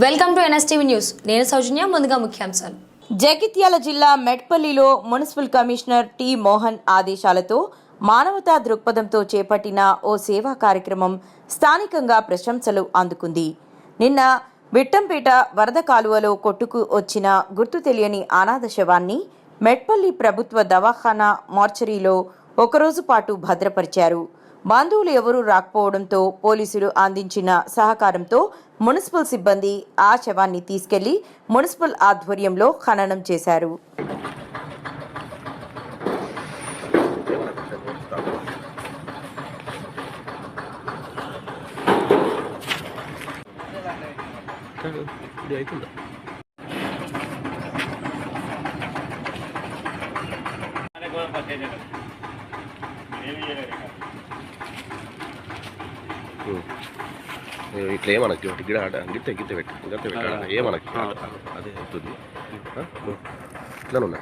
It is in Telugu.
Welcome to NSTV news. నేను సౌజన్య. ముందుగా ముఖ్యాంశాలు. జగిత్యాల జిల్లా మెట్పల్లిలో మున్సిపల్ కమిషనర్ టి మోహన్ ఆదేశాలతో మానవతా దృక్పథంతో చేపట్టిన ఓ సేవా కార్యక్రమం స్థానికంగా ప్రశంసలు అందుకుంది. నిన్న విట్టంపేట వరద కాలువలో కొట్టుకు వచ్చిన గుర్తు తెలియని అనాథ శవాన్ని మెట్పల్లి ప్రభుత్వ దవాఖానా మార్చరీలో ఒకరోజు పాటు భద్రపరిచారు. బంధువులు ఎవరూ రాకపోవడంతో పోలీసులు అందించిన సహకారంతో మున్సిపల్ సిబ్బంది ఆ శవాన్ని తీసుకెళ్లి మున్సిపల్ ఆధ్వర్యంలో ఖననం చేశారు. ఇట్లా ఏమనకి గిడ గిట్ట గిట్ట పెట్టి గట్ట పెట్టాడు ఏమనకి అదే అవుతుంది ఇట్లా ఉన్నా.